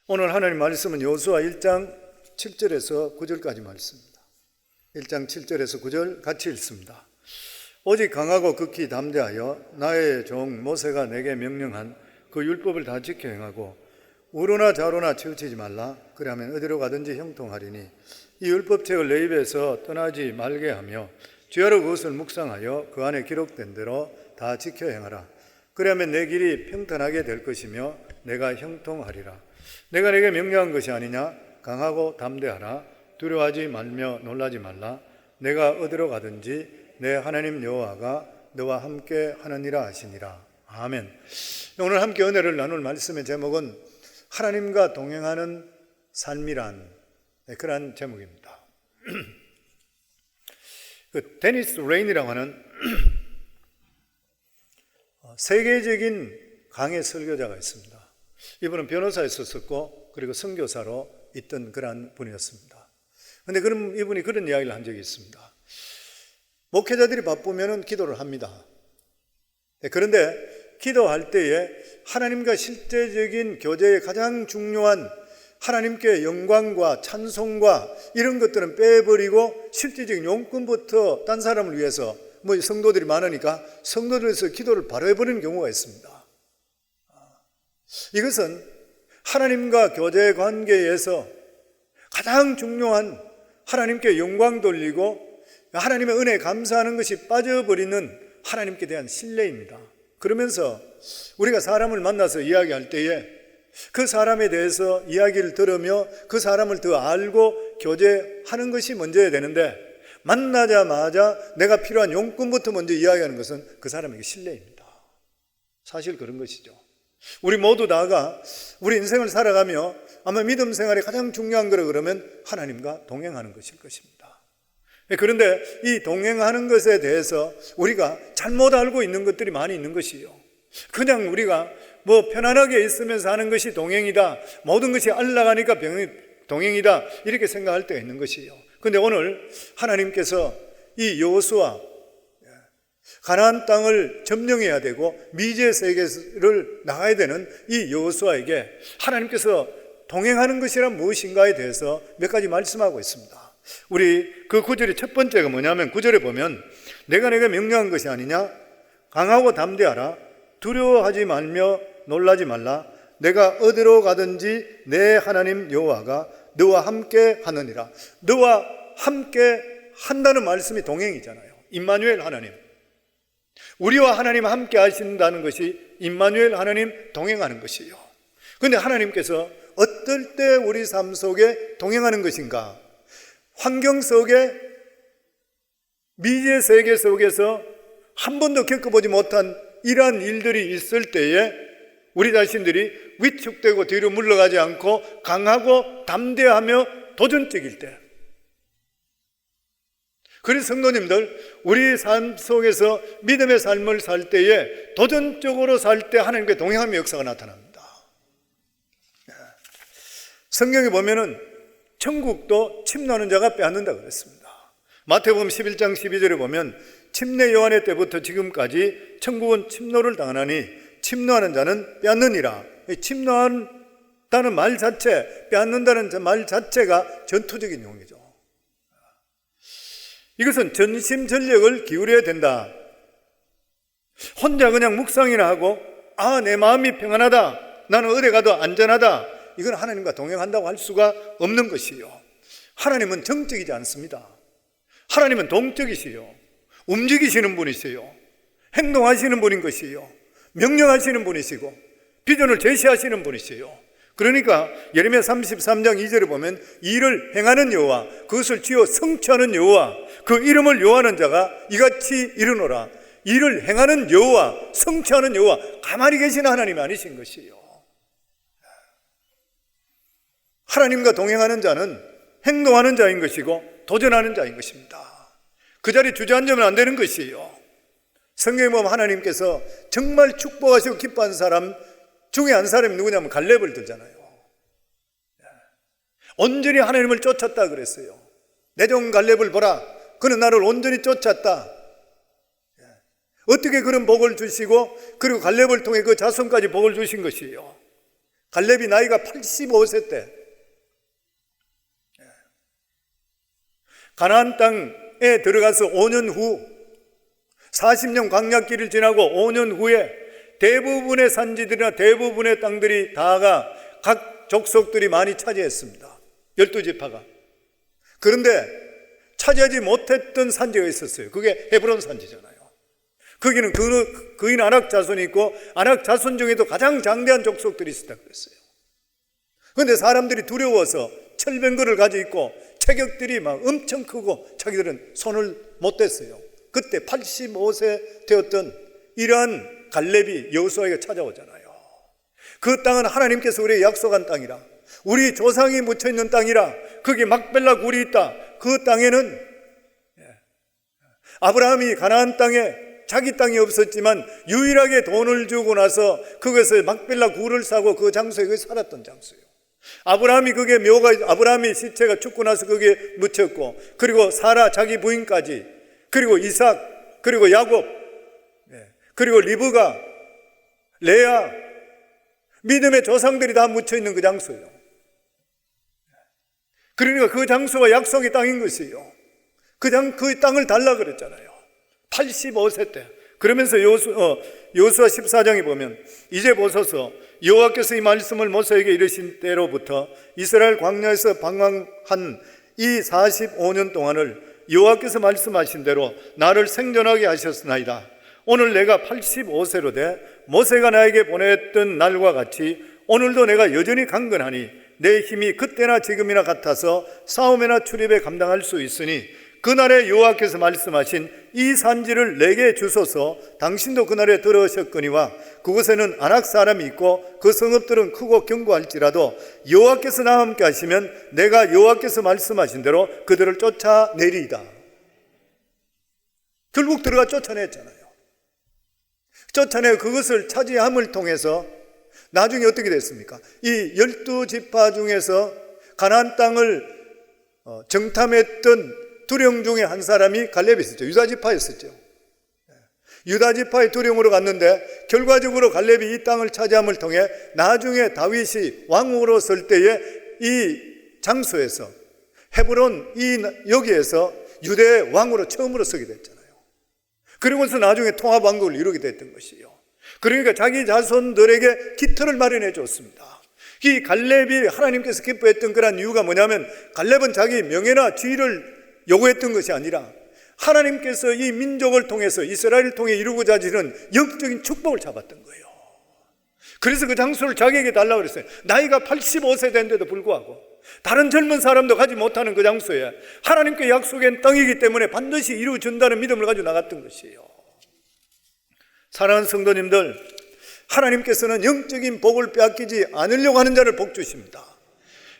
오늘 하나님 말씀은 여호수아 1장 7절에서 9절까지 말씀입니다. 1장 7절에서 9절 같이 읽습니다. 오직 강하고 극히 담대하여 나의 종 모세가 내게 명령한 그 율법을 다 지켜 행하고 우로나 좌로나 치우치지 말라. 그러면 어디로 가든지 형통하리니 이 율법책을 내 입에서 떠나지 말게 하며 주야로 그것을 묵상하여 그 안에 기록된 대로 다 지켜 행하라. 그러면 내 길이 평탄하게 될 것이며 내가 형통하리라. 내가 내게 명령한 것이 아니냐? 강하고 담대하라. 두려워하지 말며 놀라지 말라. 내가 어디로 가든지 내 하나님 여호와가 너와 함께 하느니라 하시니라. 아멘. 오늘 함께 은혜를 나눌 말씀의 제목은 하나님과 동행하는 삶이란 그런 제목입니다. 데니스 레인이라고 하는 세계적인 강해 설교자가 있습니다. 이분은 변호사였었고 그리고 선교사로 있던 그러한 분이었습니다. 그런데 그럼 이분이 그런 이야기를 한 적이 있습니다. 목회자들이 바쁘면 기도를 합니다. 그런데 기도할 때에 하나님과 실제적인 교제의 가장 중요한 하나님께 영광과 찬송과 이런 것들은 빼버리고 실제적인 용건부터 딴 사람을 위해서 성도들이 많으니까 성도들에서 기도를 바로 해버리는 경우가 있습니다. 이것은 하나님과 교제의 관계에서 가장 중요한 하나님께 영광 돌리고 하나님의 은혜에 감사하는 것이 빠져버리는 하나님께 대한 신뢰입니다. 그러면서 우리가 사람을 만나서 이야기할 때에 그 사람에 대해서 이야기를 들으며 그 사람을 더 알고 교제하는 것이 먼저야 되는데 만나자마자 내가 필요한 용건부터 먼저 이야기하는 것은 그 사람에게 신뢰입니다. 사실 그런 것이죠. 우리 모두 다가 우리 인생을 살아가며 아마 믿음 생활에 가장 중요한 거라 그러면 하나님과 동행하는 것일 것입니다. 그런데 이 동행하는 것에 대해서 우리가 잘못 알고 있는 것들이 많이 있는 것이요. 그냥 우리가 편안하게 있으면서 하는 것이 동행이다. 모든 것이 알라가니까 동행이다. 이렇게 생각할 때가 있는 것이요. 그런데 오늘 하나님께서 이 여호수아 가나안 땅을 점령해야 되고 미지의 세계를 나가야 되는 이 여호수아에게 하나님께서 동행하는 것이란 무엇인가에 대해서 몇 가지 말씀하고 있습니다. 우리 그 구절의 첫 번째가 뭐냐면 구절에 보면 내가 내게 명령한 것이 아니냐? 강하고 담대하라. 두려워하지 말며 놀라지 말라. 내가 어디로 가든지 내 하나님 여호와가 너와 함께 하느니라. 너와 함께 한다는 말씀이 동행이잖아요. 임마누엘 하나님. 우리와 하나님 함께 하신다는 것이 임마누엘 하나님 동행하는 것이에요. 그런데 하나님께서 어떨 때 우리 삶 속에 동행하는 것인가? 환경 속에 미지의 세계 속에서 한 번도 겪어보지 못한 이러한 일들이 있을 때에 우리 자신들이 위축되고 뒤로 물러가지 않고 강하고 담대하며 도전적일 때, 그래서 성도님들 우리 삶 속에서 믿음의 삶을 살 때에 도전적으로 살 때 하나님께 동행함의 역사가 나타납니다. 성경에 보면은 천국도 침노하는 자가 빼앗는다 그랬습니다. 마태복음 11장 12절에 보면 침례 요한의 때부터 지금까지 천국은 침노를 당하나니 침노하는 자는 빼앗느니라. 침노한다는 말 자체, 빼앗는다는 말 자체가 전투적인 용어죠. 이것은 전심전력을 기울여야 된다. 혼자 그냥 묵상이나 하고 내 마음이 평안하다, 나는 어디 가도 안전하다, 이건 하나님과 동행한다고 할 수가 없는 것이요. 하나님은 정적이지 않습니다. 하나님은 동적이시요, 움직이시는 분이시요, 행동하시는 분인 것이요, 명령하시는 분이시고 비전을 제시하시는 분이시요. 그러니까 예레미야 33장 2절에 보면 일을 행하는 여호와, 그것을 지어 성취하는 여호와, 그 이름을 요하는 자가 이같이 이르노라. 일을 행하는 여호와, 성취하는 여호와, 가만히 계시는 하나님이 아니신 것이요. 하나님과 동행하는 자는 행동하는 자인 것이고 도전하는 자인 것입니다. 그 자리에 주저앉으면 안 되는 것이에요. 성경에 보면 하나님께서 정말 축복하시고 기뻐한 사람 중에 한 사람이 누구냐면 갈렙을 들잖아요. 온전히 하나님을 쫓았다 그랬어요. 내 종 갈렙을 보라, 그는 나를 온전히 쫓았다. 어떻게 그런 복을 주시고 그리고 갈렙을 통해 그 자손까지 복을 주신 것이에요. 갈렙이 나이가 85세 때 가나안 땅에 들어가서 5년 후 40년 광야길을 지나고 5년 후에 대부분의 산지들이나 대부분의 땅들이 다가 각 족속들이 많이 차지했습니다. 12지파가. 그런데 차지하지 못했던 산지가 있었어요. 그게 헤브론 산지잖아요. 거기는 그인 아낙 자손이 있고 아낙 자손 중에도 가장 장대한 족속들이 있었다 그랬어요. 그런데 사람들이 두려워서 철병거를 가지고 있고 체격들이 막 엄청 크고 자기들은 손을 못 댔어요. 그때 85세 되었던 이러한 갈렙이 여호수아에게 찾아오잖아요. 그 땅은 하나님께서 우리에게 약속한 땅이라, 우리 조상이 묻혀있는 땅이라, 거기 막벨라 굴이 있다. 그 땅에는 아브라함이 가나안 땅에 자기 땅이 없었지만 유일하게 돈을 주고 나서 그것을 막벨라 굴을 사고 그 장소에 살았던 장소예요. 아브라함이 그게 아브라함이 시체가 죽고 나서 거기에 묻혔고, 그리고 사라 자기 부인까지, 그리고 이삭, 그리고 야곱, 그리고 리브가, 레아, 믿음의 조상들이 다 묻혀있는 그 장소예요. 그러니까 그 장소가 약속의 땅인 것이에요. 그 땅을 달라 그랬잖아요. 85세 때. 그러면서 여호수아 14장에 보면 이제 보소서 여호와께서 이 말씀을 모세에게 이르신 때로부터 이스라엘 광야에서 방황한 이 45년 동안을 여호와께서 말씀하신 대로 나를 생존하게 하셨으나이다. 오늘 내가 85세로 돼 모세가 나에게 보냈던 날과 같이 오늘도 내가 여전히 강건하니 내 힘이 그때나 지금이나 같아서 싸움이나 출입에 감당할 수 있으니 그날에 여호와께서 말씀하신 이 산지를 내게 주소서. 당신도 그날에 들으셨거니와 그곳에는 아낙 사람이 있고 그 성읍들은 크고 견고할지라도 여호와께서 나와 함께 하시면 내가 여호와께서 말씀하신 대로 그들을 쫓아내리이다. 결국 들어가 쫓아냈잖아요. 쫓아내 그것을 차지함을 통해서 나중에 어떻게 됐습니까? 이 12지파 중에서 가나안 땅을 정탐했던 두령 중에 한 사람이 갈렙이 있었죠. 유다지파였었죠. 유다지파의 두령으로 갔는데 결과적으로 갈렙이 이 땅을 차지함을 통해 나중에 다윗이 왕으로 설 때에 이 장소에서 헤브론 여기에서 유대 왕으로 처음으로 서게 됐잖아요. 그러면서 나중에 통합왕국을 이루게 됐던 것이에요. 그러니까 자기 자손들에게 깃털을 마련해 줬습니다. 이 갈렙이 하나님께서 기뻐했던 그런 이유가 뭐냐면 갈렙은 자기 명예나 지위를 요구했던 것이 아니라 하나님께서 이 민족을 통해서 이스라엘을 통해 이루고자 하시는 영적인 축복을 잡았던 거예요. 그래서 그 장소를 자기에게 달라고 그랬어요. 나이가 85세 된데도 불구하고 다른 젊은 사람도 가지 못하는 그 장소에 하나님께 약속한 땅이기 때문에 반드시 이루어진다는 믿음을 가지고 나갔던 것이에요. 사랑하는 성도님들, 하나님께서는 영적인 복을 빼앗기지 않으려고 하는 자를 복 주십니다.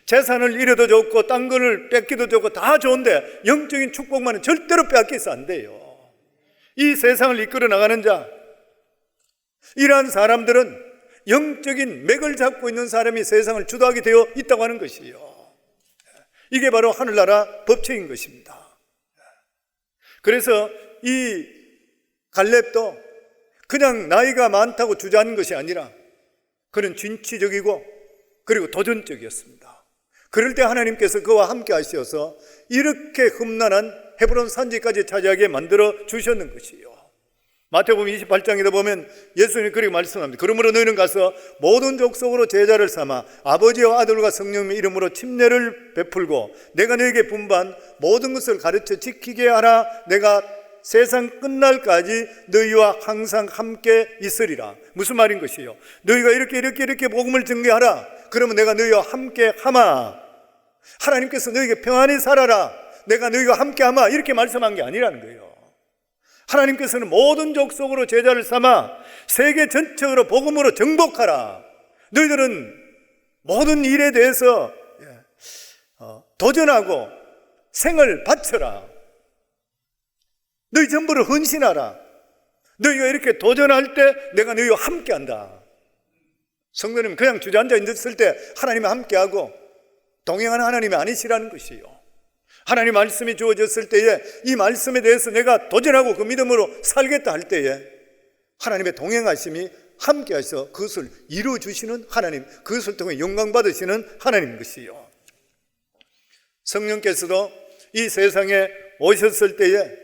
재산을 잃어도 좋고 딴 거를 뺏기도 좋고 다 좋은데 영적인 축복만은 절대로 빼앗겨서 안 돼요. 이 세상을 이끌어 나가는 자, 이러한 사람들은 영적인 맥을 잡고 있는 사람이 세상을 주도하게 되어 있다고 하는 것이에요. 이게 바로 하늘나라 법칙인 것입니다. 그래서 이 갈렙도 그냥 나이가 많다고 주저하는 것이 아니라 그는 진취적이고 그리고 도전적이었습니다. 그럴 때 하나님께서 그와 함께 하셔서 이렇게 흠난한 헤브론 산지까지 차지하게 만들어 주셨는 것이요. 마태복음 28장에도 보면 예수님이 그렇게 말씀합니다. 그러므로 너희는 가서 모든 족속으로 제자를 삼아 아버지와 아들과 성령의 이름으로 침례를 베풀고 내가 너희에게 분부한 모든 것을 가르쳐 지키게 하라. 내가 세상 끝날까지 너희와 항상 함께 있으리라. 무슨 말인 것이요? 너희가 이렇게 복음을 전개하라. 그러면 내가 너희와 함께 하마. 하나님께서 너희에게 평안히 살아라. 내가 너희와 함께 하마. 이렇게 말씀한 게 아니라는 거예요. 하나님께서는 모든 족속으로 제자를 삼아 세계 전체로 복음으로 정복하라. 너희들은 모든 일에 대해서 도전하고 생을 바쳐라. 너희 전부를 헌신하라. 너희가 이렇게 도전할 때 내가 너희와 함께한다. 성도님, 그냥 주저앉아 있을 때 하나님이 함께하고 동행하는 하나님이 아니시라는 것이에요. 하나님 말씀이 주어졌을 때에 이 말씀에 대해서 내가 도전하고 그 믿음으로 살겠다 할 때에 하나님의 동행하심이 함께 하셔서 그것을 이루어주시는 하나님, 그것을 통해 영광 받으시는 하나님 것이요. 성령께서도 이 세상에 오셨을 때에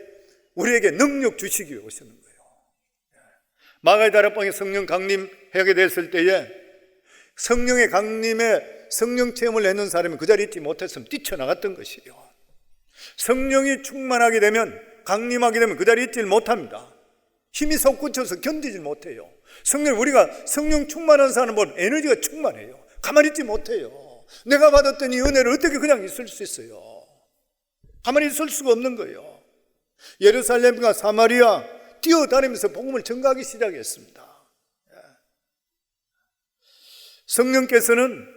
우리에게 능력 주시기 위해 오시는 거예요. 마가의 다락방에 성령 강림하게 됐을 때에 성령의 강림에 성령 체험을 했는 사람이 그 자리에 있지 못했으면 뛰쳐나갔던 것이에요. 성령이 충만하게 되면, 강림하게 되면 그 자리에 있지 못합니다. 힘이 솟구쳐서 견디지 못해요. 우리가 성령 충만한 사람은 보면 에너지가 충만해요. 가만히 있지 못해요. 내가 받았던 이 은혜를 어떻게 그냥 있을 수 있어요? 가만히 있을 수가 없는 거예요. 예루살렘과 사마리아 뛰어다니면서 복음을 전가하기 시작했습니다. 성령께서는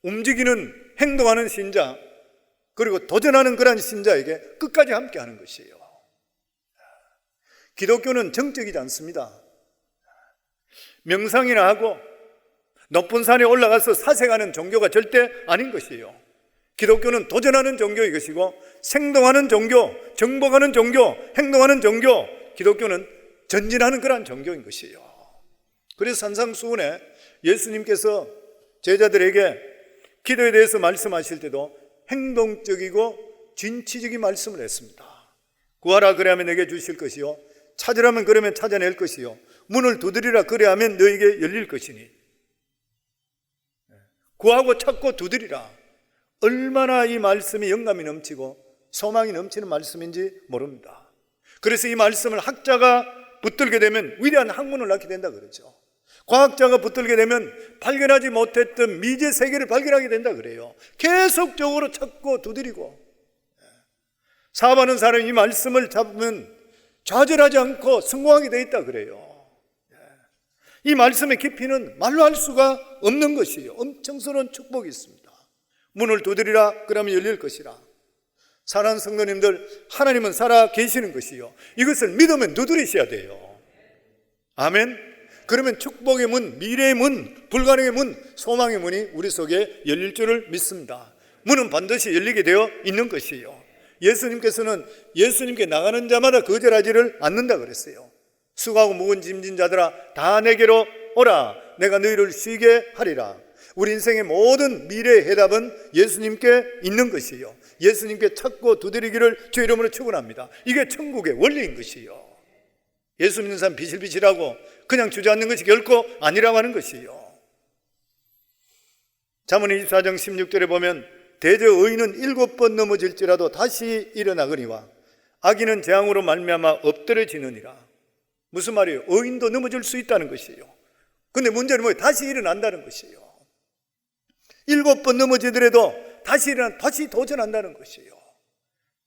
움직이는, 행동하는 신자, 그리고 도전하는 그런 신자에게 끝까지 함께 하는 것이에요. 기독교는 정적이지 않습니다. 명상이나 하고 높은 산에 올라가서 사색하는 종교가 절대 아닌 것이에요. 기독교는 도전하는 종교인 것이고, 생동하는 종교, 정복하는 종교, 행동하는 종교, 기독교는 전진하는 그러한 종교인 것이에요. 그래서 산상수훈에 예수님께서 제자들에게 기도에 대해서 말씀하실 때도 행동적이고 진취적인 말씀을 했습니다. 구하라 그래야면 내게 주실 것이요, 찾으라면 그러면 찾아낼 것이요, 문을 두드리라 그래야면 너에게 열릴 것이니. 구하고 찾고 두드리라. 얼마나 이 말씀이 영감이 넘치고 소망이 넘치는 말씀인지 모릅니다. 그래서 이 말씀을 학자가 붙들게 되면 위대한 학문을 낳게 된다 그러죠. 과학자가 붙들게 되면 발견하지 못했던 미제 세계를 발견하게 된다 그래요. 계속적으로 찾고 두드리고, 사업하는 사람이 이 말씀을 잡으면 좌절하지 않고 성공하게 돼 있다 그래요. 이 말씀의 깊이는 말로 할 수가 없는 것이에요. 엄청스러운 축복이 있습니다. 문을 두드리라 그러면 열릴 것이라. 사랑하는 성도님들, 하나님은 살아 계시는 것이요, 이것을 믿으면 두드리셔야 돼요. 아멘. 그러면 축복의 문, 미래의 문, 불가능의 문, 소망의 문이 우리 속에 열릴 줄을 믿습니다. 문은 반드시 열리게 되어 있는 것이에요. 예수님께서는 예수님께 나가는 자마다 거절하지를 않는다 그랬어요. 수고하고 무거운 짐진 자들아 다 내게로 오라, 내가 너희를 쉬게 하리라. 우리 인생의 모든 미래의 해답은 예수님께 있는 것이에요. 예수님께 찾고 두드리기를 주 이름으로 축원합니다. 이게 천국의 원리인 것이에요. 예수 믿는 사람 비실비실하고 그냥 주저앉는 것이 결코 아니라고 하는 것이에요. 잠언 24장 16절에 보면 대저 의인은 7번 넘어질지라도 다시 일어나거니와 악인은 재앙으로 말미암아 엎드려지느니라. 무슨 말이에요? 의인도 넘어질 수 있다는 것이에요. 근데 문제는 뭐예요? 다시 일어난다는 것이에요. 7번 넘어지더라도 다시 도전한다는 것이에요.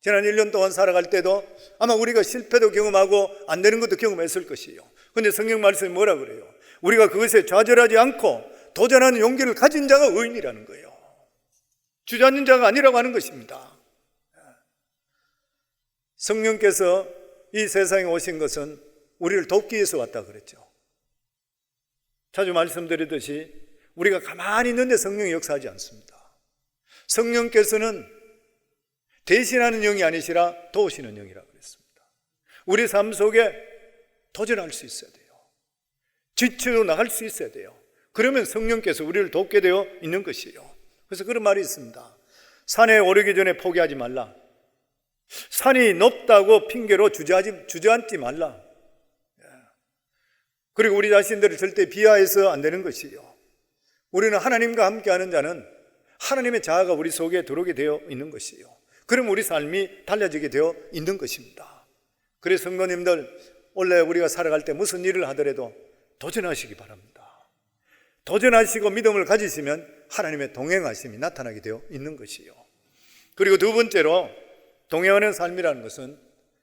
지난 1년 동안 살아갈 때도 아마 우리가 실패도 경험하고 안 되는 것도 경험했을 것이에요. 그런데 성경 말씀이 뭐라 그래요? 우리가 그것에 좌절하지 않고 도전하는 용기를 가진 자가 의인이라는 거예요. 주저앉는 자가 아니라고 하는 것입니다. 성령께서 이 세상에 오신 것은 우리를 돕기 위해서 왔다 그랬죠. 자주 말씀드리듯이 우리가 가만히 있는데 성령이 역사하지 않습니다. 성령께서는 대신하는 영이 아니시라 도우시는 영이라고 그랬습니다. 우리 삶 속에 도전할 수 있어야 돼요. 지쳐 나갈 수 있어야 돼요. 그러면 성령께서 우리를 돕게 되어 있는 것이에요. 그래서 그런 말이 있습니다. 산에 오르기 전에 포기하지 말라. 산이 높다고 핑계로 주저앉지 말라. 그리고 우리 자신들을 절대 비하해서 안 되는 것이에요. 우리는 하나님과 함께하는 자는 하나님의 자아가 우리 속에 들어오게 되어 있는 것이에요. 그럼 우리 삶이 달라지게 되어 있는 것입니다. 그래서 성도님들, 원래 우리가 살아갈 때 무슨 일을 하더라도 도전하시기 바랍니다. 도전하시고 믿음을 가지시면 하나님의 동행하심이 나타나게 되어 있는 것이에요. 그리고 두 번째로 동행하는 삶이라는 것은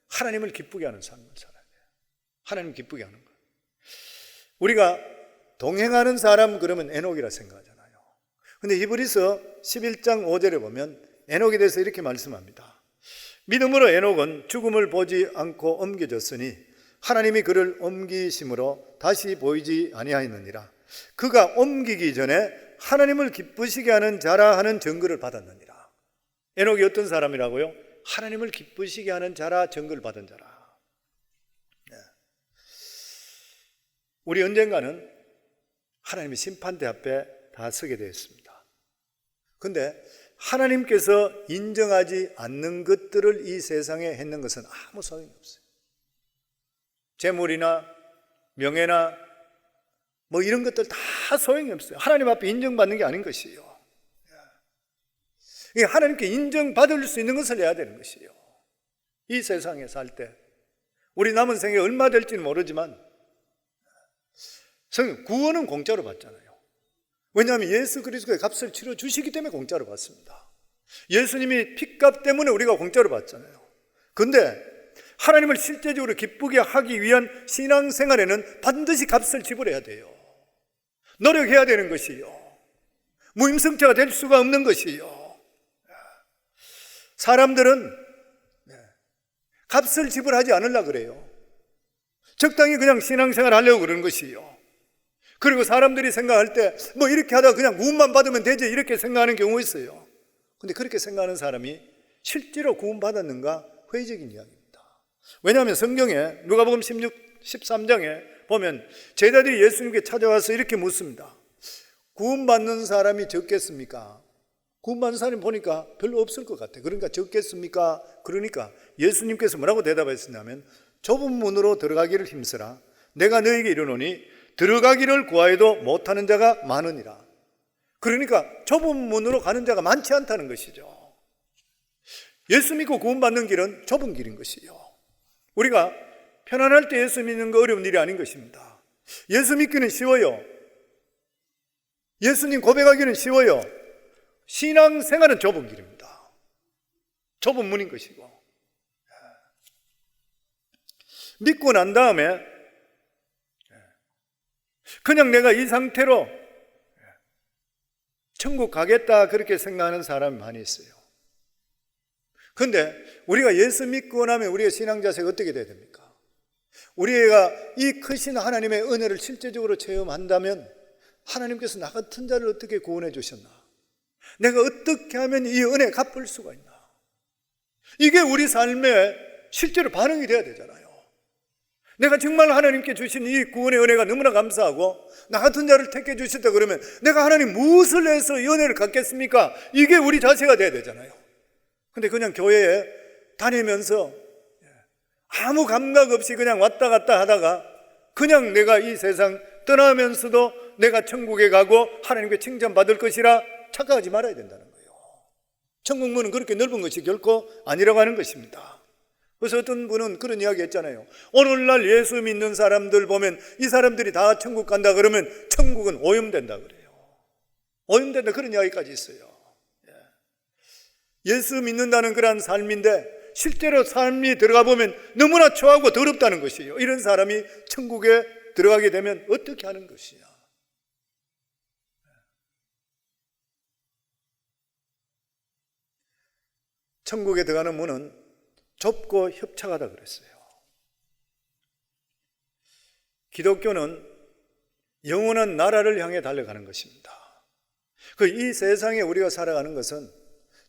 하나님을 기쁘게 하는 삶을 살아야 돼요. 하나님 기쁘게 하는 것. 우리가 동행하는 사람 그러면 에녹이라 생각하잖아요. 근데 히브리서 11장 5절에 보면 에녹에 대해서 이렇게 말씀합니다. 믿음으로 에녹은 죽음을 보지 않고 옮겨졌으니 하나님이 그를 옮기심으로 다시 보이지 아니하였느니라. 그가 옮기기 전에 하나님을 기쁘시게 하는 자라 하는 증거를 받았느니라. 에녹이 어떤 사람이라고요? 하나님을 기쁘시게 하는 자라, 증거를 받은 자라. 우리 언젠가는 하나님의 심판대 앞에 다 서게 되었습니다. 그런데 하나님께서 인정하지 않는 것들을 이 세상에 했는 것은 아무 소용이 없어요. 재물이나 명예나 뭐 이런 것들 다 소용이 없어요. 하나님 앞에 인정받는 게 아닌 것이에요. 하나님께 인정받을 수 있는 것을 해야 되는 것이에요. 이 세상에 살 때 우리 남은 생에 얼마 될지는 모르지만 구원은 공짜로 받잖아요. 왜냐하면 예수 그리스도의 값을 치러 주시기 때문에 공짜로 받습니다. 예수님이 핏값 때문에 우리가 공짜로 받잖아요. 그런데 하나님을 실제적으로 기쁘게 하기 위한 신앙생활에는 반드시 값을 지불해야 돼요. 노력해야 되는 것이요. 무임승차가 될 수가 없는 것이요. 사람들은 값을 지불하지 않으려고 그래요. 적당히 그냥 신앙생활 하려고 그러는 것이요. 그리고 사람들이 생각할 때 뭐 이렇게 하다가 그냥 구원만 받으면 되지 이렇게 생각하는 경우가 있어요. 근데 그렇게 생각하는 사람이 실제로 구원받았는가 회의적인 이야기입니다. 왜냐하면 성경에 누가복음 13장에 보면 제자들이 예수님께 찾아와서 이렇게 묻습니다. 구원받는 사람이 적겠습니까? 구원받는 사람이 보니까 별로 없을 것 같아. 그러니까 적겠습니까? 그러니까 예수님께서 뭐라고 대답하셨냐면 좁은 문으로 들어가기를 힘쓰라. 내가 너에게 이르노니 들어가기를 구하여도 못하는 자가 많으니라. 그러니까 좁은 문으로 가는 자가 많지 않다는 것이죠. 예수 믿고 구원받는 길은 좁은 길인 것이요. 우리가 편안할 때 예수 믿는 거 어려운 일이 아닌 것입니다. 예수 믿기는 쉬워요. 예수님 고백하기는 쉬워요. 신앙생활은 좁은 길입니다. 좁은 문인 것이고, 믿고 난 다음에 그냥 내가 이 상태로 천국 가겠다 그렇게 생각하는 사람이 많이 있어요. 그런데 우리가 예수 믿고 나면 우리의 신앙 자세가 어떻게 돼야 됩니까? 우리가 이 크신 하나님의 은혜를 실제적으로 체험한다면 하나님께서 나 같은 자를 어떻게 구원해 주셨나? 내가 어떻게 하면 이 은혜 갚을 수가 있나? 이게 우리 삶에 실제로 반응이 돼야 되잖아요. 내가 정말 하나님께 주신 이 구원의 은혜가 너무나 감사하고 나 같은 자를 택해 주셨다 그러면 내가 하나님 무엇을 해서 이 은혜를 갖겠습니까? 이게 우리 자세가 돼야 되잖아요. 근데 그냥 교회에 다니면서 아무 감각 없이 그냥 왔다 갔다 하다가 그냥 내가 이 세상 떠나면서도 내가 천국에 가고 하나님께 칭찬받을 것이라 착각하지 말아야 된다는 거예요. 천국 문은 그렇게 넓은 것이 결코 아니라고 하는 것입니다. 그래서 어떤 분은 그런 이야기 했잖아요. 오늘날 예수 믿는 사람들 보면 이 사람들이 다 천국 간다 그러면 천국은 오염된다 그래요. 오염된다 그런 이야기까지 있어요. 예수 믿는다는 그런 삶인데 실제로 삶이 들어가 보면 너무나 초하고 더럽다는 것이에요. 이런 사람이 천국에 들어가게 되면 어떻게 하는 것이야? 천국에 들어가는 문은 좁고 협착하다 그랬어요. 기독교는 영원한 나라를 향해 달려가는 것입니다. 이 세상에 우리가 살아가는 것은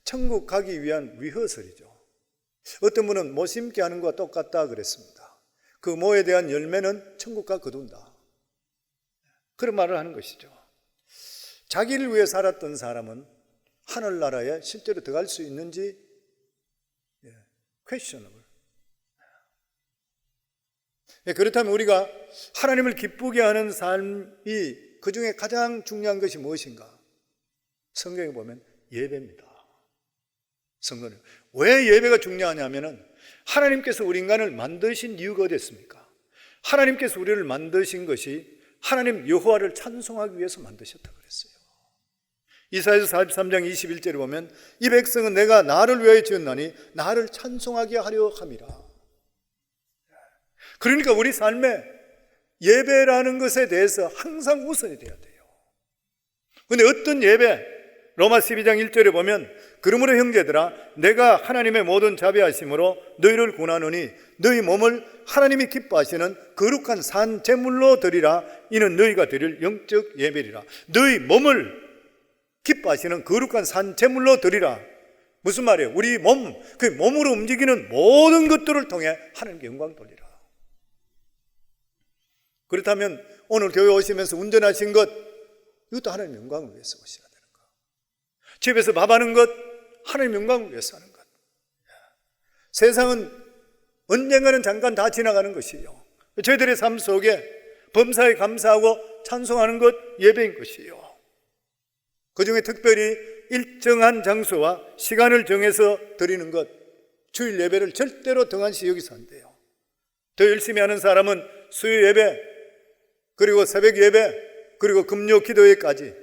천국 가기 위한 리허설이죠. 어떤 분은 모 심기 하는 것과 똑같다 그랬습니다. 그 모에 대한 열매는 천국과 거둔다. 그런 말을 하는 것이죠. 자기를 위해 살았던 사람은 하늘나라에 실제로 들어갈 수 있는지 questionable. 그렇다면 우리가 하나님을 기쁘게 하는 삶이 그 중에 가장 중요한 것이 무엇인가? 성경에 보면 예배입니다. 성도는 왜 예배가 중요하냐면은 하나님께서 우리 인간을 만드신 이유가 어디였습니까? 하나님께서 우리를 만드신 것이 하나님 여호와를 찬송하기 위해서 만드셨다 그랬어요. 이사야서 43장 21절에 보면 이 백성은 내가 나를 위하여 지었나니 나를 찬송하게 하려 함이라. 그러니까 우리 삶에 예배라는 것에 대해서 항상 우선이 돼야 돼요. 그런데 어떤 예배? 로마 12장 1절에 보면 그러므로 형제들아 내가 하나님의 모든 자비하심으로 너희를 구하노니 너희 몸을 하나님이 기뻐하시는 거룩한 산 제물로 드리라. 이는 너희가 드릴 영적 예배리라. 너희 몸을 기뻐하시는 거룩한 산 제물로 드리라. 무슨 말이에요? 우리 몸, 그 몸으로 움직이는 모든 것들을 통해 하나님께 영광 돌리라. 그렇다면 오늘 교회 오시면서 운전하신 것 이것도 하나님 영광을 위해서 오셔야 되는 거. 집에서 밥하는 것, 하나님 영광을 위해서 하는 것. 세상은 언젠가는 잠깐 다 지나가는 것이요. 저희들의 삶 속에 범사에 감사하고 찬송하는 것 예배인 것이요. 그 중에 특별히 일정한 장소와 시간을 정해서 드리는 것, 주일 예배를 절대로 등한시 여기서 안 돼요. 더 열심히 하는 사람은 수요 예배, 그리고 새벽 예배, 그리고 금요 기도회까지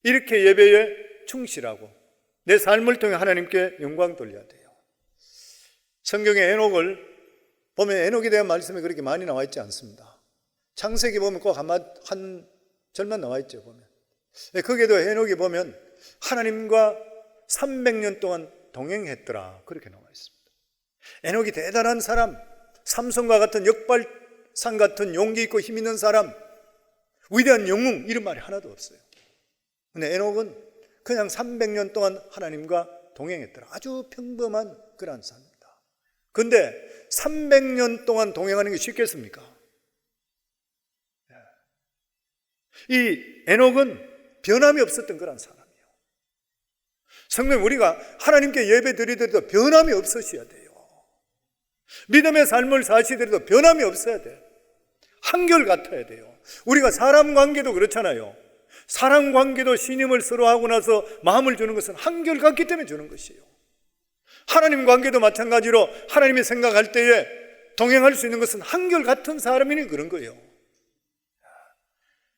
이렇게 예배에 충실하고 내 삶을 통해 하나님께 영광 돌려야 돼요. 성경에 에녹을 보면 에녹에 대한 말씀이 그렇게 많이 나와 있지 않습니다. 창세기 보면 꼭 한 절만 나와 있죠. 보면 거기에도 에녹이 보면 하나님과 300년 동안 동행했더라 그렇게 나와 있습니다. 에녹이 대단한 사람, 삼손과 같은 역발상 같은 용기 있고 힘 있는 사람, 위대한 영웅 이런 말이 하나도 없어요. 근데 에녹은 그냥 300년 동안 하나님과 동행했더라. 아주 평범한 그런 사람입니다. 근데 300년 동안 동행하는 게 쉽겠습니까? 이 에녹은 변함이 없었던 그런 사람이에요. 성도님, 우리가 하나님께 예배 드리더라도 변함이 없으셔야 돼요. 믿음의 삶을 사시더라도 변함이 없어야 돼요. 한결같아야 돼요. 우리가 사람 관계도 그렇잖아요. 사람 관계도 신임을 서로 하고 나서 마음을 주는 것은 한결같기 때문에 주는 것이에요. 하나님 관계도 마찬가지로 하나님이 생각할 때에 동행할 수 있는 것은 한결같은 사람이니 그런 거예요.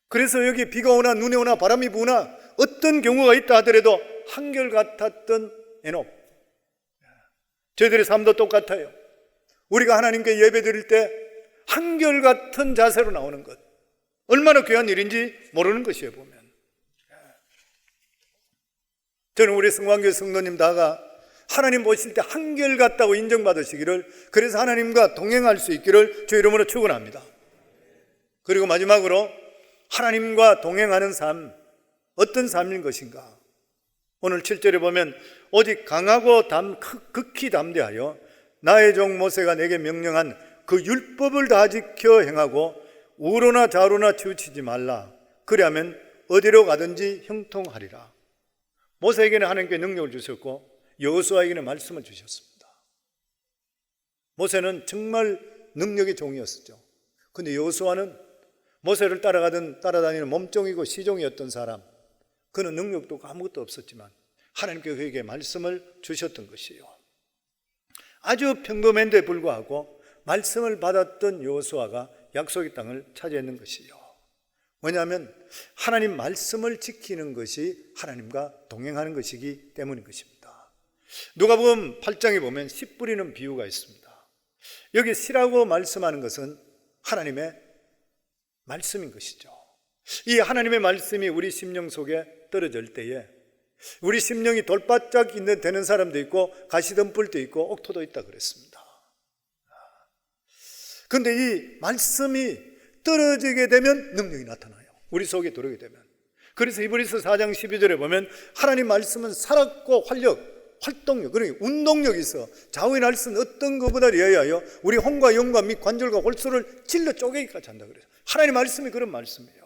그래서 여기 비가 오나 눈이 오나 바람이 부나 어떤 경우가 있다 하더라도 한결같았던 에녹. 저희들의 삶도 똑같아요. 우리가 하나님께 예배 드릴 때 한결같은 자세로 나오는 것, 얼마나 귀한 일인지 모르는 것이에요. 보면 저는 우리 성광교회 성도님 다가 하나님 보실 때 한결같다고 인정받으시기를, 그래서 하나님과 동행할 수 있기를 주 이름으로 축원합니다. 그리고 마지막으로 하나님과 동행하는 삶, 어떤 삶인 것인가? 오늘 7절에 보면 오직 강하고 극히 담대하여 나의 종 모세가 내게 명령한 그 율법을 다 지켜 행하고 우로나 좌로나 치우치지 말라. 그리하면 어디로 가든지 형통하리라. 모세에게는 하나님께 능력을 주셨고 여호수아에게는 말씀을 주셨습니다. 모세는 정말 능력의 종이었죠. 근데 여호수아는 모세를 따라다니는 몸종이고 시종이었던 사람, 그는 능력도 아무것도 없었지만 하나님께 그에게 말씀을 주셨던 것이에요. 아주 평범한데 불구하고 말씀을 받았던 여호수아가 약속의 땅을 차지했는 것이에요. 왜냐하면 하나님 말씀을 지키는 것이 하나님과 동행하는 것이기 때문인 것입니다. 누가복음 8장에 보면 씨 뿌리는 비유가 있습니다. 여기 씨라고 말씀하는 것은 하나님의 말씀인 것이죠. 이 하나님의 말씀이 우리 심령 속에 떨어질 때에 우리 심령이 돌바짝 되는 사람도 있고 가시덤불도 있고 옥토도 있다 그랬습니다. 그런데 이 말씀이 떨어지게 되면 능력이 나타나요. 우리 속에 들어오게 되면. 그래서 히브리서 4장 12절에 보면 하나님 말씀은 살았고 활동력, 그러니 운동력이 있어 좌우의 날선 어떤 것보다 리하여 우리 혼과 영과 및 관절과 골수를 찔러 쪼개기까지 한다 그래요. 하나님 말씀이 그런 말씀이에요.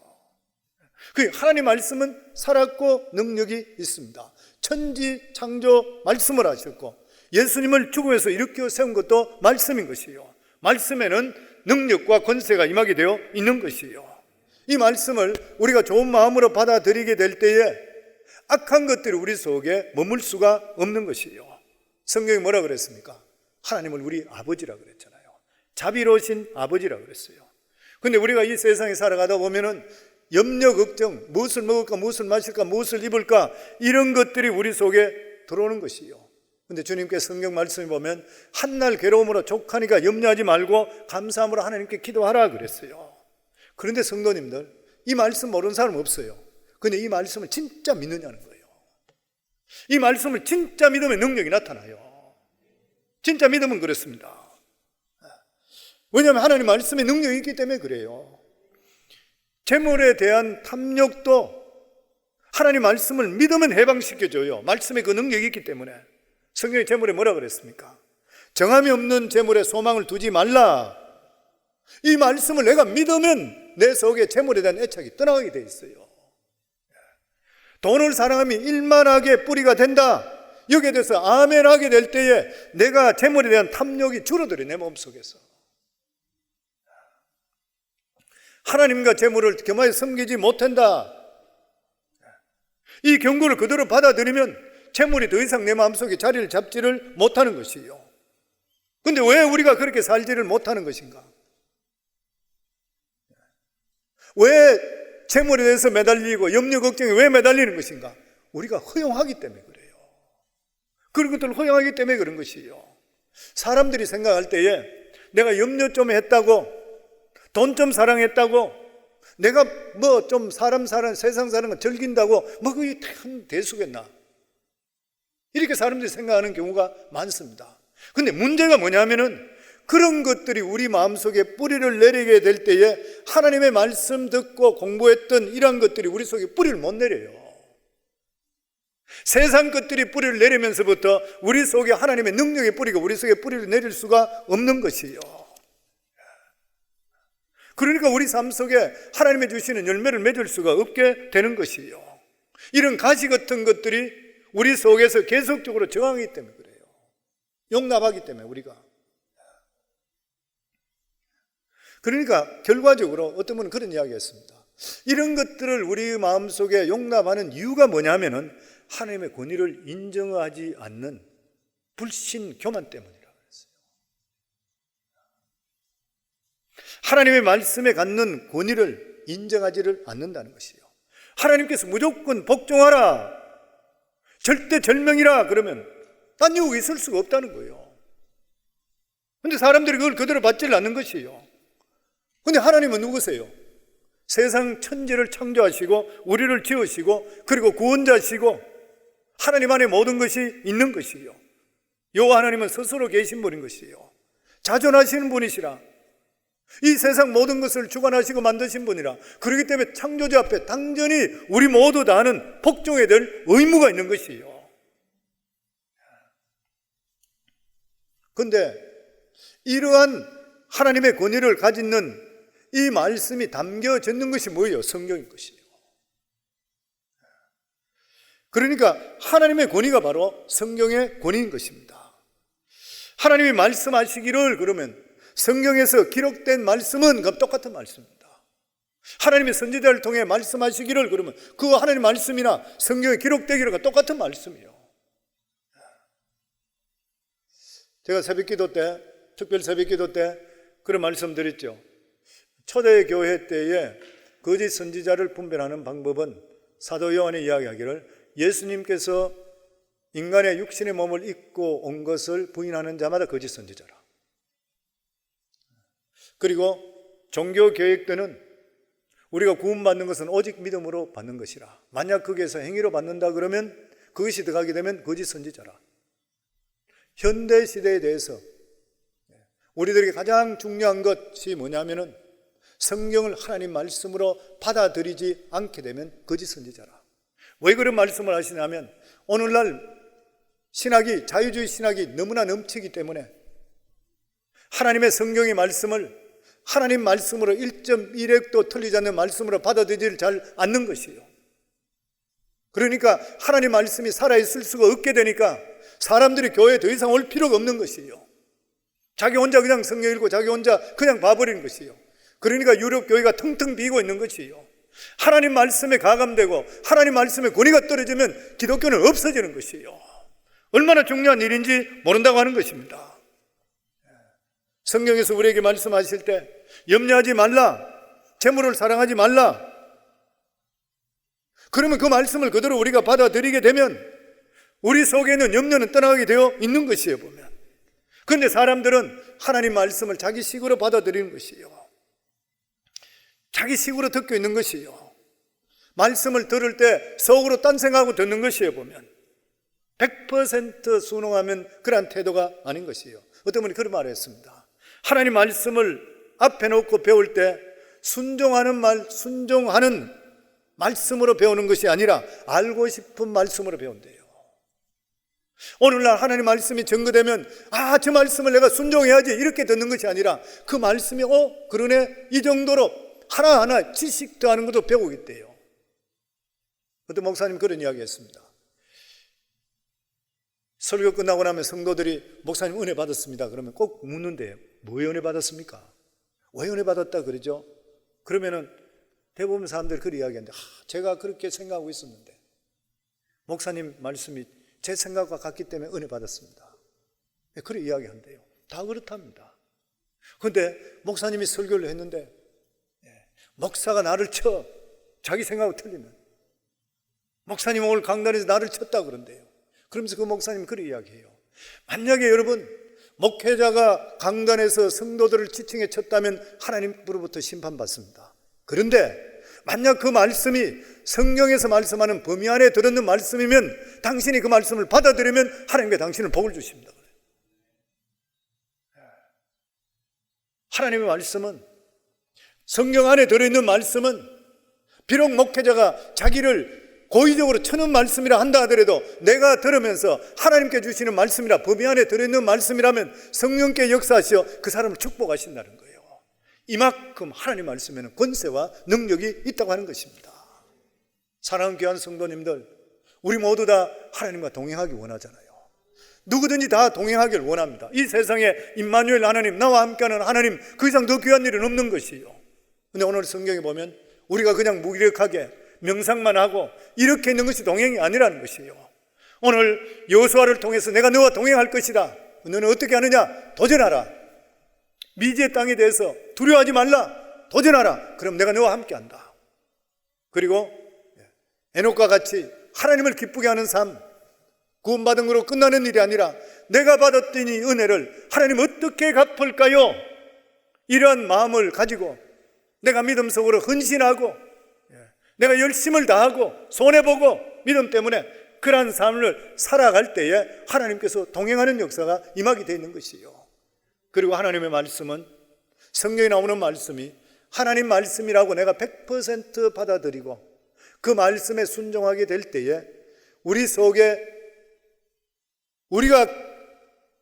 그 하나님 말씀은 살았고 능력이 있습니다. 천지 창조 말씀을 하셨고 예수님을 죽음에서 일으켜 세운 것도 말씀인 것이에요. 말씀에는 능력과 권세가 임하게 되어 있는 것이에요. 이 말씀을 우리가 좋은 마음으로 받아들이게 될 때에 악한 것들이 우리 속에 머물 수가 없는 것이에요. 성경이 뭐라 그랬습니까? 하나님을 우리 아버지라 그랬잖아요. 자비로우신 아버지라 그랬어요. 근데 우리가 이 세상에 살아가다 보면은 염려, 걱정, 무엇을 먹을까, 무엇을 마실까, 무엇을 입을까, 이런 것들이 우리 속에 들어오는 것이에요. 근데 주님께 성경 말씀에 보면 한날 괴로움으로 족하니까 염려하지 말고 감사함으로 하나님께 기도하라 그랬어요. 그런데 성도님들, 이 말씀 모르는 사람 없어요. 근데 이 말씀을 진짜 믿느냐는 거예요. 이 말씀을 진짜 믿으면 능력이 나타나요. 진짜 믿으면 그렇습니다. 왜냐하면 하나님 말씀에 능력이 있기 때문에 그래요. 재물에 대한 탐욕도 하나님 말씀을 믿으면 해방시켜줘요. 말씀에 그 능력이 있기 때문에. 성경이 재물에 뭐라 그랬습니까? 정함이 없는 재물에 소망을 두지 말라. 이 말씀을 내가 믿으면 내 속에 재물에 대한 애착이 떠나가게 돼 있어요. 돈을 사랑하면 일만하게 뿌리가 된다. 여기에 대해서 아멘 하게 될 때에 내가 재물에 대한 탐욕이 줄어들어요, 내 몸속에서. 하나님과 재물을 겸하여 섬기지 못한다. 이 경고를 그대로 받아들이면 재물이 더 이상 내 마음속에 자리를 잡지를 못하는 것이요. 근데 왜 우리가 그렇게 살지를 못하는 것인가? 왜 재물에 대해서 매달리고 염려 걱정에 왜 매달리는 것인가? 우리가 허용하기 때문에 그래요. 그런 것들을 허용하기 때문에 그런 것이에요. 사람들이 생각할 때에 내가 염려 좀 했다고, 돈 좀 사랑했다고, 내가 뭐 좀 세상 사는 거 즐긴다고 뭐 그게 큰 대수겠나? 이렇게 사람들이 생각하는 경우가 많습니다. 근데 문제가 뭐냐면은 그런 것들이 우리 마음속에 뿌리를 내리게 될 때에 하나님의 말씀 듣고 공부했던 이러한 것들이 우리 속에 뿌리를 못 내려요. 세상 것들이 뿌리를 내리면서부터 우리 속에 하나님의 능력의 뿌리가 우리 속에 뿌리를 내릴 수가 없는 것이에요. 그러니까 우리 삶 속에 하나님의 주시는 열매를 맺을 수가 없게 되는 것이에요. 이런 가시 같은 것들이 우리 속에서 계속적으로 저항하기 때문에 그래요. 용납하기 때문에 우리가. 그러니까 결과적으로 어떤 분은 그런 이야기 했습니다. 이런 것들을 우리 마음속에 용납하는 이유가 뭐냐면은 하나님의 권위를 인정하지 않는 불신 교만 때문이라고 했어요. 하나님의 말씀에 갖는 권위를 인정하지를 않는다는 것이에요. 하나님께서 무조건 복종하라, 절대 절명이라 그러면 딴 이유가 있을 수가 없다는 거예요. 그런데 사람들이 그걸 그대로 받지를 않는 것이에요. 그런데 하나님은 누구세요? 세상 천지를 창조하시고 우리를 지으시고 그리고 구원자시고 하나님 안에 모든 것이 있는 것이에요. 여호와 하나님은 스스로 계신 분인 것이에요. 자존하시는 분이시라. 이 세상 모든 것을 주관하시고 만드신 분이라. 그렇기 때문에 창조주 앞에 당연히 우리 모두 다 아는 복종해야 될 의무가 있는 것이에요. 그런데 이러한 하나님의 권위를 가지는 이 말씀이 담겨져 있는 것이 뭐예요? 성경인 것이에요. 그러니까 하나님의 권위가 바로 성경의 권위인 것입니다. 하나님이 말씀하시기를 그러면 성경에서 기록된 말씀은 똑같은 말씀입니다. 하나님의 선지자를 통해 말씀하시기를 그러면 그 하나님 말씀이나 성경에 기록되기를 똑같은 말씀이에요. 제가 새벽기도 때, 특별 새벽기도 때 그런 말씀 드렸죠. 초대교회 때에 거짓 선지자를 분별하는 방법은 사도 요한이 이야기하기를 예수님께서 인간의 육신의 몸을 입고 온 것을 부인하는 자마다 거짓 선지자라. 그리고 종교 교육 때는 우리가 구원받는 것은 오직 믿음으로 받는 것이라. 만약 거기에서 행위로 받는다 그러면 그것이 들어가게 되면 거짓 선지자라. 현대 시대에 대해서 우리들에게 가장 중요한 것이 뭐냐면은 성경을 하나님 말씀으로 받아들이지 않게 되면 거짓 선지자라. 왜 그런 말씀을 하시냐면 오늘날 신학이, 자유주의 신학이 너무나 넘치기 때문에 하나님의 성경의 말씀을 하나님 말씀으로 1.1획도 틀리지 않는 말씀으로 받아들이지 잘 않는 것이에요. 그러니까 하나님 말씀이 살아있을 수가 없게 되니까 사람들이 교회에 더 이상 올 필요가 없는 것이에요. 자기 혼자 그냥 성경 읽고 자기 혼자 그냥 봐버리는 것이에요. 그러니까 유럽 교회가 텅텅 비고 있는 것이에요. 하나님 말씀에 가감되고 하나님 말씀에 권위가 떨어지면 기독교는 없어지는 것이에요. 얼마나 중요한 일인지 모른다고 하는 것입니다. 성경에서 우리에게 말씀하실 때 염려하지 말라, 재물을 사랑하지 말라. 그러면 그 말씀을 그대로 우리가 받아들이게 되면 우리 속에는 염려는 떠나가게 되어 있는 것이에요, 보면. 그런데 사람들은 하나님 말씀을 자기 식으로 받아들이는 것이에요. 자기 식으로 듣고 있는 것이에요. 말씀을 들을 때 속으로 딴 생각하고 듣는 것이에요, 보면. 100% 순응하면 그러한 태도가 아닌 것이에요. 어떤 분이 그런 말을 했습니다. 하나님 말씀을 앞에 놓고 배울 때 순종하는 말씀으로 배우는 것이 아니라 알고 싶은 말씀으로 배운대요. 오늘날 하나님 말씀이 증거되면 저 말씀을 내가 순종해야지 이렇게 듣는 것이 아니라 그 말씀이 그러네, 이 정도로 하나하나 지식 더하는 것도 배우겠대요. 어떤 목사님 그런 이야기 했습니다. 설교 끝나고 나면 성도들이 목사님 은혜 받았습니다 그러면 꼭 묻는데요. 뭐에 은혜 받았습니까? 왜 은혜 받았다 그러죠? 그러면은 대부분 사람들이 그렇게 이야기하는데 제가 그렇게 생각하고 있었는데 목사님 말씀이 제 생각과 같기 때문에 은혜 받았습니다. 그렇게 이야기한대요. 다 그렇답니다. 그런데 목사님이 설교를 했는데 목사가 나를 쳐, 자기 생각하고 틀리는 목사님 오늘 강단에서 나를 쳤다 그런대요. 그러면서 그 목사님이 그렇게 이야기해요. 만약에 여러분 목회자가 강단에서 성도들을 지칭해 쳤다면 하나님으로부터 심판받습니다. 그런데 만약 그 말씀이 성경에서 말씀하는 범위 안에 들었는 말씀이면 당신이 그 말씀을 받아들이면 하나님께 당신은 복을 주십니다. 하나님의 말씀은, 성경 안에 들어있는 말씀은 비록 목회자가 자기를 고의적으로 쳐는 말씀이라 한다 하더라도 내가 들으면서 하나님께 주시는 말씀이라 범위 안에 들어있는 말씀이라면 성령께 역사하시어 그 사람을 축복하신다는 거예요. 이만큼 하나님 말씀에는 권세와 능력이 있다고 하는 것입니다. 사랑하는 귀한 성도님들, 우리 모두 다 하나님과 동행하기 원하잖아요. 누구든지 다 동행하기를 원합니다. 이 세상에 임마누엘 하나님, 나와 함께하는 하나님, 그 이상 더 귀한 일은 없는 것이요. 근데 오늘 성경에 보면 우리가 그냥 무기력하게 명상만 하고 이렇게 있는 것이 동행이 아니라는 것이에요. 오늘 여호수아를 통해서 내가 너와 동행할 것이다. 너는 어떻게 하느냐? 도전하라. 미지의 땅에 대해서 두려워하지 말라. 도전하라. 그럼 내가 너와 함께한다. 그리고 에녹과 같이 하나님을 기쁘게 하는 삶, 구원받은 거로 끝나는 일이 아니라 내가 받았던 이 은혜를 하나님 어떻게 갚을까요? 이러한 마음을 가지고 내가 믿음 속으로 헌신하고 내가 열심을 다하고 손해보고 믿음 때문에 그러한 삶을 살아갈 때에 하나님께서 동행하는 역사가 임하게 되어 있는 것이요. 그리고 하나님의 말씀은, 성경에 나오는 말씀이 하나님 말씀이라고 내가 100% 받아들이고 그 말씀에 순종하게 될 때에 우리 속에 우리가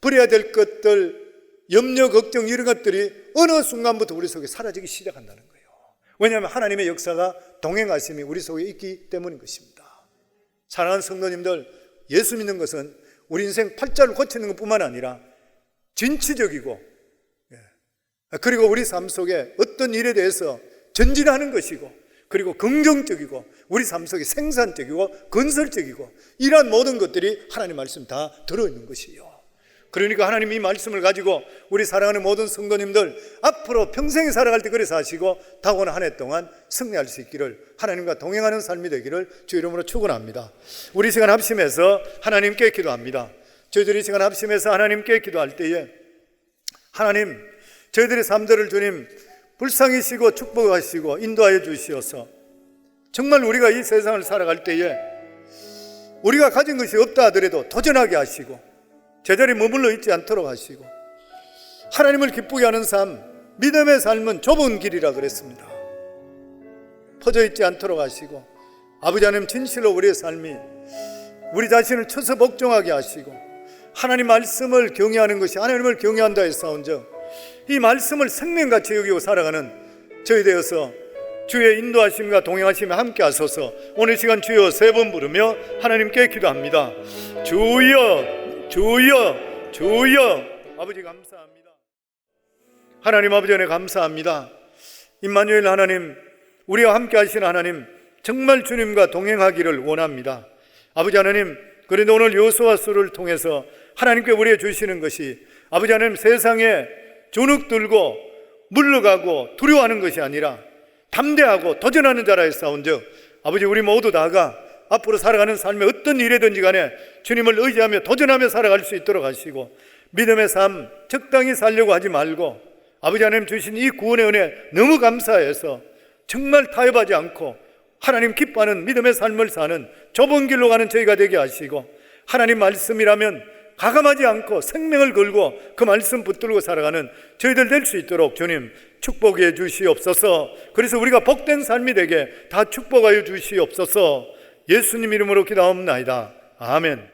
버려야 될 것들, 염려, 걱정 이런 것들이 어느 순간부터 우리 속에 사라지기 시작한다는 거예요. 왜냐하면 하나님의 역사가 동행하심이 우리 속에 있기 때문인 것입니다. 사랑하는 성도님들, 예수 믿는 것은 우리 인생 팔자를 고치는 것뿐만 아니라 진취적이고 그리고 우리 삶 속에 어떤 일에 대해서 전진하는 것이고 그리고 긍정적이고 우리 삶 속에 생산적이고 건설적이고 이러한 모든 것들이 하나님 말씀 다 들어있는 것이에요. 그러니까 하나님 이 말씀을 가지고 우리 사랑하는 모든 성도님들 앞으로 평생에 살아갈 때 그래 사시고 다가오는 한 해 동안 승리할 수 있기를, 하나님과 동행하는 삶이 되기를 주 이름으로 축원합니다. 우리 시간 합심해서 하나님께 기도합니다. 저희들이 시간 합심해서 하나님께 기도할 때에 하나님, 저희들의 삶들을 주님 불쌍히시고 축복하시고 인도하여 주시어서 정말 우리가 이 세상을 살아갈 때에 우리가 가진 것이 없다 하더라도 도전하게 하시고 제자리에 머물러 있지 않도록 하시고 하나님을 기쁘게 하는 삶, 믿음의 삶은 좁은 길이라 그랬습니다. 퍼져 있지 않도록 하시고 아버지 하나님, 진실로 우리의 삶이 우리 자신을 쳐서 복종하게 하시고 하나님 말씀을 경외하는 것이 하나님을 경외한다 했사온즉 이 말씀을 생명같이 여기고 살아가는 저희 되어서 주의 인도하심과 동행하심에 함께 하소서. 오늘 시간 주여 세 번 부르며 하나님께 기도합니다. 주여, 주여, 주여. 아버지 감사합니다. 하나님 아버지 은혜 감사합니다. 임마누엘 하나님, 우리와 함께 하시는 하나님, 정말 주님과 동행하기를 원합니다. 아버지 하나님, 그런데 오늘 여호수아서를 통해서 하나님께 우리에게 주시는 것이 아버지 하나님, 세상에 주눅 들고 물러가고 두려워하는 것이 아니라 담대하고 도전하는 자라 했사온즉 아버지, 우리 모두 다가 앞으로 살아가는 삶의 어떤 일이든지 간에 주님을 의지하며 도전하며 살아갈 수 있도록 하시고 믿음의 삶 적당히 살려고 하지 말고 아버지 하나님 주신 이 구원의 은혜 너무 감사해서 정말 타협하지 않고 하나님 기뻐하는 믿음의 삶을 사는 좁은 길로 가는 저희가 되게 하시고 하나님 말씀이라면 가감하지 않고 생명을 걸고 그 말씀 붙들고 살아가는 저희들 될 수 있도록 주님 축복해 주시옵소서. 그래서 우리가 복된 삶이 되게 다 축복하여 주시옵소서. 예수님 이름으로 기도하옵나이다. 아멘.